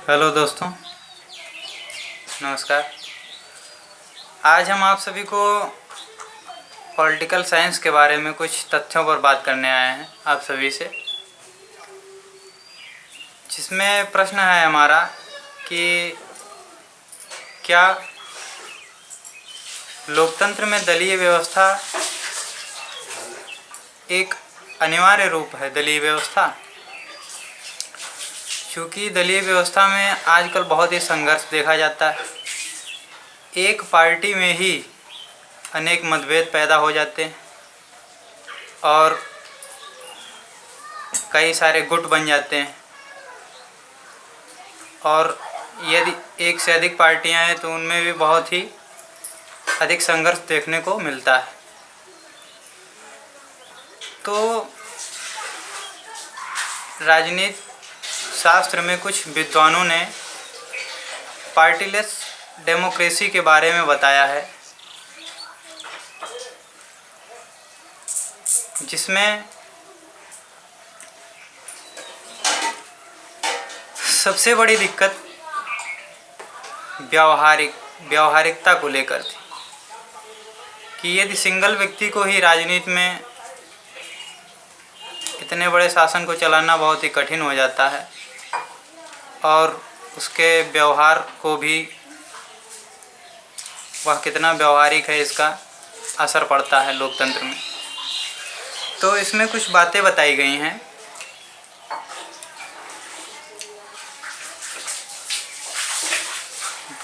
Hello दोस्तों, नमस्कार। आज हम आप सभी को पॉलिटिकल साइंस के बारे में कुछ तथ्यों पर बात करने आए हैं आप सभी से, जिसमें प्रश्न है हमारा कि क्या लोकतंत्र में दलीय व्यवस्था एक अनिवार्य रूप है। दलीय व्यवस्था, क्योंकि दलीय व्यवस्था में आजकल बहुत ही संघर्ष देखा जाता है। एक पार्टी में ही अनेक मतभेद पैदा हो जाते हैं और कई सारे गुट बन जाते हैं, और यदि एक से अधिक पार्टियां हैं तो उनमें भी बहुत ही अधिक संघर्ष देखने को मिलता है। तो राजनीति शास्त्र में कुछ विद्वानों ने पार्टीलेस डेमोक्रेसी के बारे में बताया है, जिसमें सबसे बड़ी दिक्कत व्यावहारिकता को लेकर थी कि यदि सिंगल व्यक्ति को ही राजनीति में इतने बड़े शासन को चलाना बहुत ही कठिन हो जाता है और उसके व्यवहार को भी, वह कितना व्यवहारिक है इसका असर पड़ता है लोकतंत्र में। तो इसमें कुछ बातें बताई गई हैं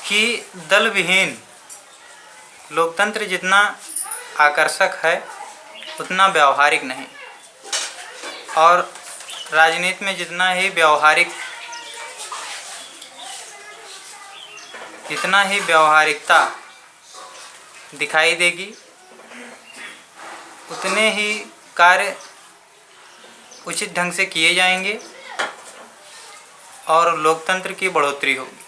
कि दल विहीन लोकतंत्र जितना आकर्षक है उतना व्यवहारिक नहीं, और राजनीति में जितना ही व्यवहारिकता दिखाई देगी उतने ही कार्य उचित ढंग से किए जाएंगे और लोकतंत्र की बढ़ोतरी होगी।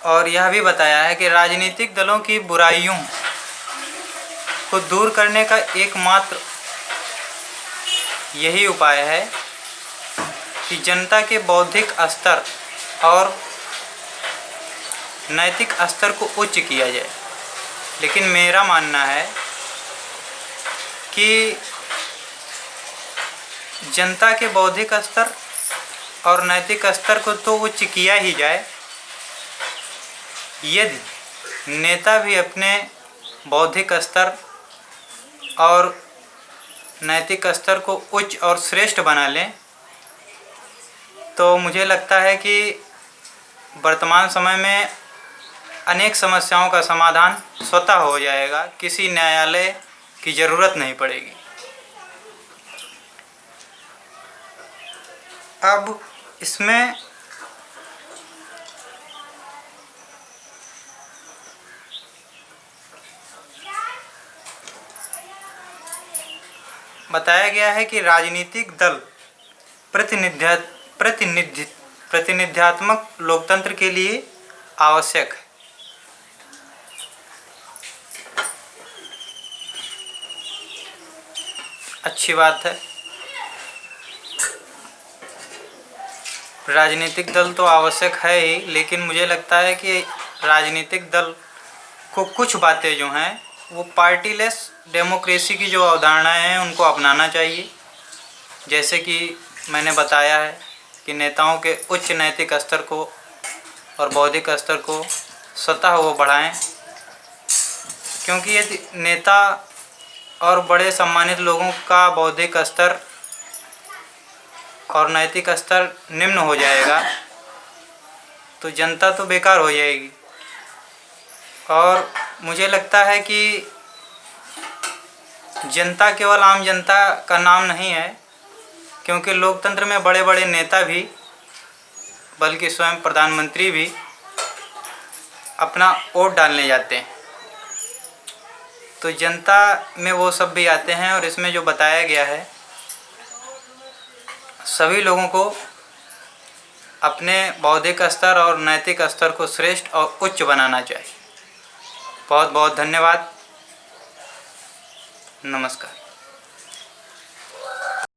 और यह भी बताया है कि राजनीतिक दलों की बुराइयों को दूर करने का एकमात्र यही उपाय है कि जनता के बौद्धिक स्तर और नैतिक स्तर को उच्च किया जाए। लेकिन मेरा मानना है कि जनता के बौद्धिक स्तर और नैतिक स्तर को तो उच्च किया ही जाए, यदि नेता भी अपने बौद्धिक स्तर और नैतिक स्तर को उच्च और श्रेष्ठ बना लें, तो मुझे लगता है कि वर्तमान समय में अनेक समस्याओं का समाधान स्वतः हो जाएगा, किसी न्यायालय की ज़रूरत नहीं पड़ेगी। अब इसमें बताया गया है कि राजनीतिक दल प्रतिनिध्यात्मक लोकतंत्र के लिए आवश्यक है। अच्छी बात है, राजनीतिक दल तो आवश्यक है ही, लेकिन मुझे लगता है कि राजनीतिक दल को कुछ बातें जो हैं वो पार्टीलेस डेमोक्रेसी की जो अवधारणाएं हैं उनको अपनाना चाहिए। जैसे कि मैंने बताया है कि नेताओं के उच्च नैतिक स्तर को और बौद्धिक स्तर को स्वतः वो बढ़ाएं, क्योंकि यदि नेता और बड़े सम्मानित लोगों का बौद्धिक स्तर और नैतिक स्तर निम्न हो जाएगा तो जनता तो बेकार हो जाएगी। और मुझे लगता है कि जनता केवल आम जनता का नाम नहीं है, क्योंकि लोकतंत्र में बड़े बड़े नेता भी, बल्कि स्वयं प्रधानमंत्री भी अपना वोट डालने जाते हैं। तो जनता में वो सब भी आते हैं, और इसमें जो बताया गया है सभी लोगों को अपने बौद्धिक स्तर और नैतिक स्तर को श्रेष्ठ और उच्च बनाना चाहिए। बहुत बहुत धन्यवाद। नमस्कार।